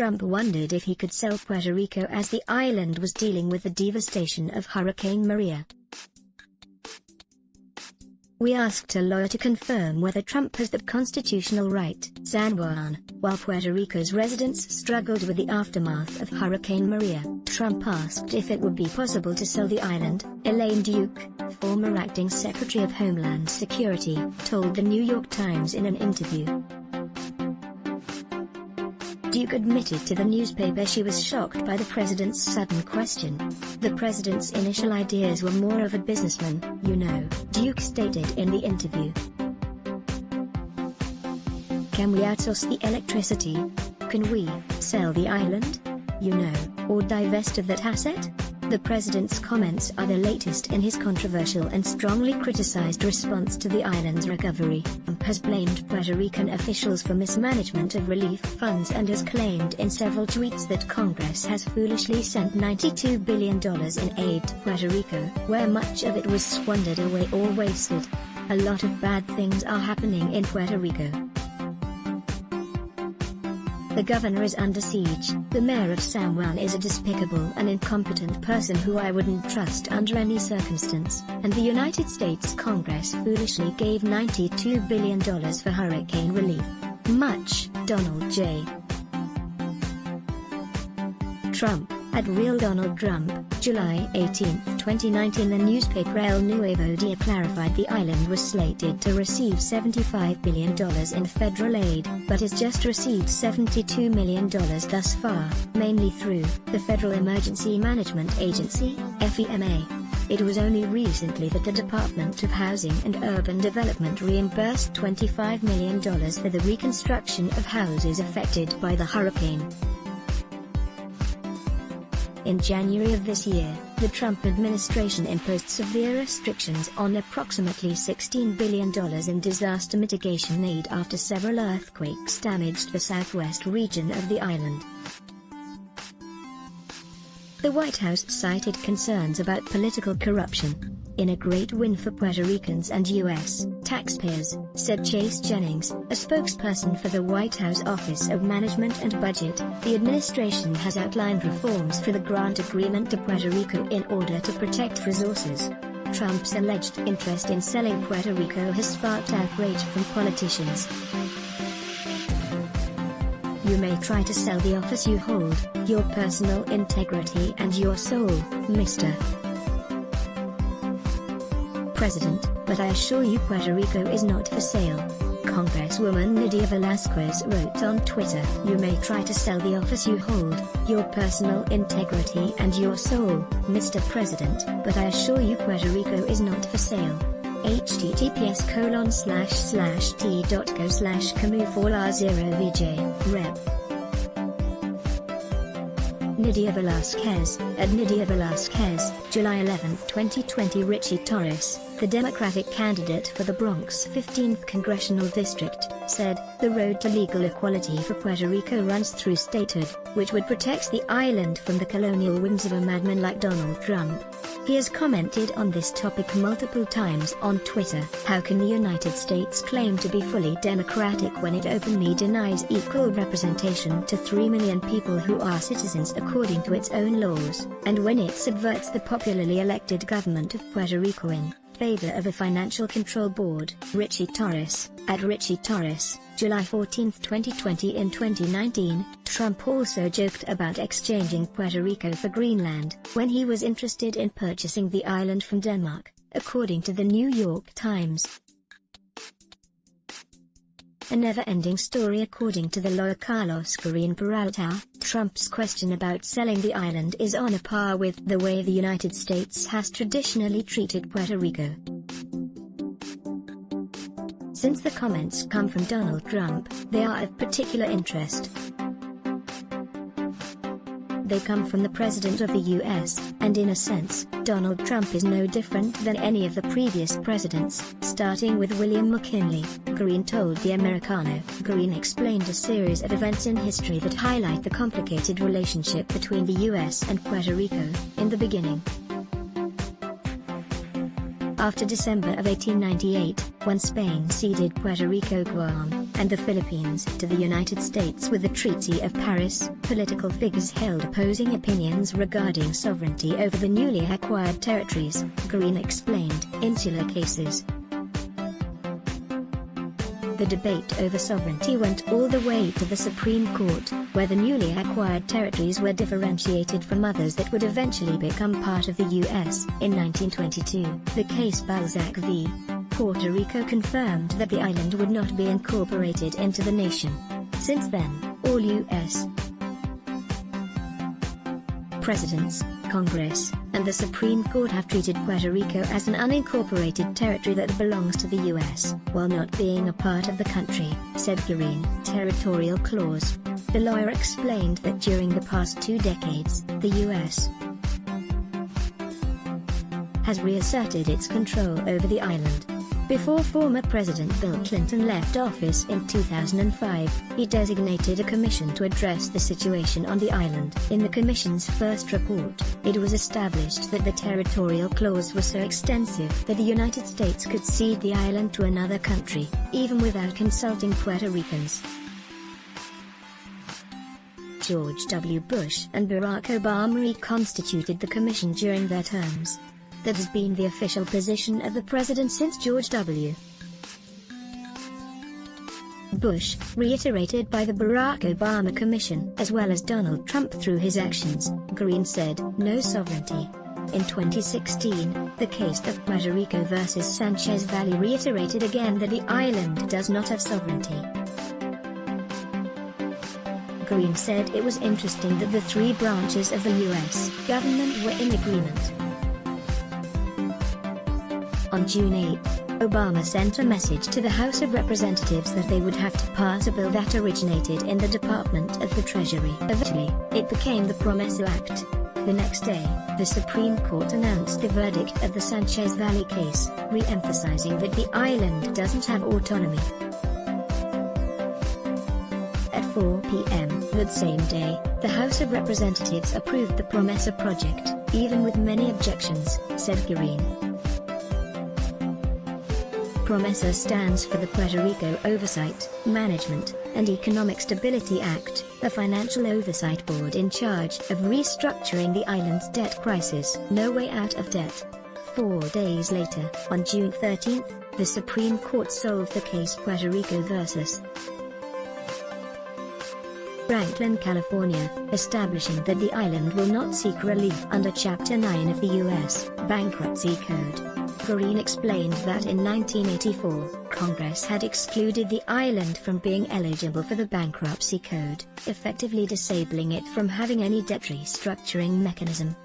Trump wondered if he could sell Puerto Rico as the island was dealing with the devastation of Hurricane Maria. We asked a lawyer to confirm whether Trump has the constitutional right, San Juan, while Puerto Rico's residents struggled with the aftermath of Hurricane Maria. Trump asked if it would be possible to sell the island. Elaine Duke, former acting Secretary of Homeland Security, told the New York Times in an interview. Duke admitted to the newspaper she was shocked by the president's sudden question. The president's initial ideas were more of a businessman, you know, Duke stated in the interview. Can we outsource the electricity? Can we sell the island? You know, or divest of that asset? The president's comments are the latest in his controversial and strongly criticized response to the island's recovery. Trump has blamed Puerto Rican officials for mismanagement of relief funds and has claimed in several tweets that Congress has foolishly sent $92 billion in aid to Puerto Rico, where much of it was squandered away or wasted. A lot of bad things are happening in Puerto Rico. The governor is under siege. The mayor of San Juan is a despicable and incompetent person who I wouldn't trust under any circumstance, and the United States Congress foolishly gave $92 billion for hurricane relief. Much, Donald J. Trump, at Real Donald Trump, July 18, 2019. The newspaper El Nuevo Dia clarified the island was slated to receive $75 billion in federal aid, but has just received $72 million thus far, mainly through the Federal Emergency Management Agency, FEMA. It was only recently that the Department of Housing and Urban Development reimbursed $25 million for the reconstruction of houses affected by the hurricane. In January of this year, the Trump administration imposed severe restrictions on approximately $16 billion in disaster mitigation aid after several earthquakes damaged the southwest region of the island. The White House cited concerns about political corruption. In a great win for Puerto Ricans and U.S. taxpayers, said Chase Jennings, a spokesperson for the White House Office of Management and Budget. The administration has outlined reforms for the grant agreement to Puerto Rico in order to protect resources. Trump's alleged interest in selling Puerto Rico has sparked outrage from politicians. You may try to sell the office you hold, your personal integrity and your soul, Mr. President, but I assure you Puerto Rico is not for sale. Congresswoman Nydia Velázquez wrote on Twitter, you may try to sell the office you hold, your personal integrity and your soul, Mr. President, but I assure you Puerto Rico is not for sale. https://t.go/camus4la0vj, Rep. Nydia Velázquez, at Nydia Velázquez, July 11, 2020. Richie Torres, the Democratic candidate for the Bronx 15th Congressional District, said, the road to legal equality for Puerto Rico runs through statehood, which would protect the island from the colonial whims of a madman like Donald Trump. He has commented on this topic multiple times on Twitter. How can the United States claim to be fully democratic when it openly denies equal representation to 3 million people who are citizens according to its own laws, and when it subverts the popularly elected government of Puerto Rico in favor of a financial control board? Richie Torres, at Richie Torres, July 14, 2020. In 2019, Trump also joked about exchanging Puerto Rico for Greenland, when he was interested in purchasing the island from Denmark, according to the New York Times. A never-ending story. According to the lawyer Carlos Gurin Peralta, Trump's question about selling the island is on a par with the way the United States has traditionally treated Puerto Rico. Since the comments come from Donald Trump, they are of particular interest. They come from the President of the U.S., and in a sense, Donald Trump is no different than any of the previous presidents, starting with William McKinley, Green told the Americano. Green explained a series of events in history that highlight the complicated relationship between the U.S. and Puerto Rico. In the beginning, after December of 1898, when Spain ceded Puerto Rico, Guam, and the Philippines to the United States with the Treaty of Paris. Political figures held opposing opinions regarding sovereignty over the newly acquired territories, Green explained. Insular cases. The debate over sovereignty went all the way to the Supreme Court, where the newly acquired territories were differentiated from others that would eventually become part of the U.S. In 1922, the case Balzac v. Puerto Rico confirmed that the island would not be incorporated into the nation. Since then, all U.S. presidents, Congress, and the Supreme Court have treated Puerto Rico as an unincorporated territory that belongs to the U.S., while not being a part of the country, said Green. Territorial clause. The lawyer explained that during the past 2 decades, the U.S. has reasserted its control over the island. Before former President Bill Clinton left office in 2005, he designated a commission to address the situation on the island. In the commission's first report, it was established that the territorial clause was so extensive that the United States could cede the island to another country, even without consulting Puerto Ricans. George W. Bush and Barack Obama reconstituted the commission during their terms. That has been the official position of the president since George W. Bush, reiterated by the Barack Obama Commission as well as Donald Trump through his actions. Green said, no sovereignty. In 2016, the case of Puerto Rico versus Sanchez Valley reiterated again that the island does not have sovereignty. Green said it was interesting that the 3 branches of the U.S. government were in agreement. On June 8, Obama sent a message to the House of Representatives that they would have to pass a bill that originated in the Department of the Treasury. Eventually, it became the PROMESA Act. The next day, the Supreme Court announced the verdict of the Sanchez Valley case, re-emphasizing that the island doesn't have autonomy. At 4 p.m. that same day, the House of Representatives approved the PROMESA project, even with many objections, said Green. PROMESA stands for the Puerto Rico Oversight, Management, and Economic Stability Act, a financial oversight board in charge of restructuring the island's debt crisis. No way out of debt. 4 days later, on June 13, the Supreme Court solved the case Puerto Rico versus Franklin, California, establishing that the island will not seek relief under Chapter 9 of the U.S. Bankruptcy Code. Green explained that in 1984, Congress had excluded the island from being eligible for the Bankruptcy Code, effectively disabling it from having any debt restructuring mechanism.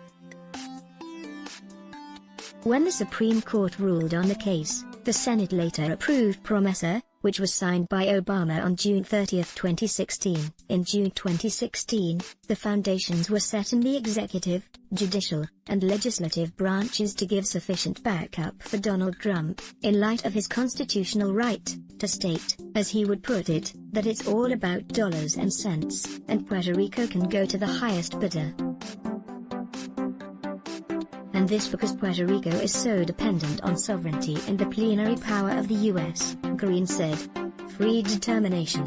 When the Supreme Court ruled on the case, the Senate later approved PROMESA, which was signed by Obama on June 30, 2016. In June 2016, the foundations were set in the executive, judicial, and legislative branches to give sufficient backup for Donald Trump, in light of his constitutional right to state, as he would put it, that it's all about dollars and cents, and Puerto Rico can go to the highest bidder. And this because Puerto Rico is so dependent on sovereignty and the plenary power of the U.S., Green said. Free determination.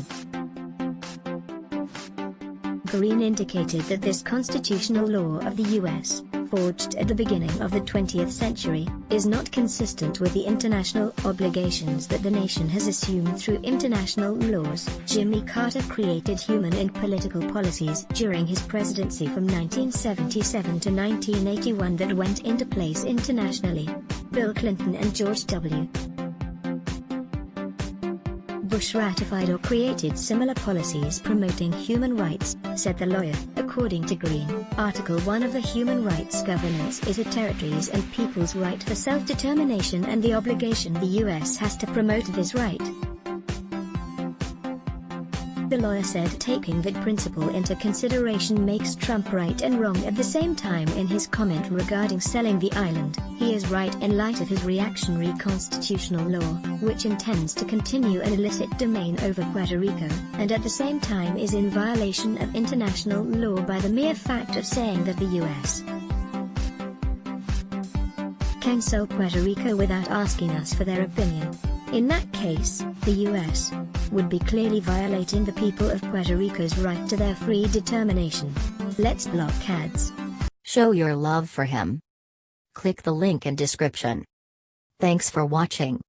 Green indicated that this constitutional law of the U.S., forged at the beginning of the 20th century, is not consistent with the international obligations that the nation has assumed through international laws. Jimmy Carter created human and political policies during his presidency from 1977 to 1981 that went into place internationally. Bill Clinton and George W. Bush ratified or created similar policies promoting human rights, said the lawyer. According to Green, Article 1 of the Human Rights Governance is a territories' and people's right for self-determination and the obligation the U.S. has to promote this right. The lawyer said taking that principle into consideration makes Trump right and wrong at the same time. In his comment regarding selling the island, he is right in light of his reactionary constitutional law, which intends to continue an illicit domain over Puerto Rico, and at the same time is in violation of international law by the mere fact of saying that the U.S. can sell Puerto Rico without asking us for their opinion. In that case, the U.S. would be clearly violating the people of Puerto Rico's right to their free determination. Let's block ads. Show your love for him. Click the link in description. Thanks for watching.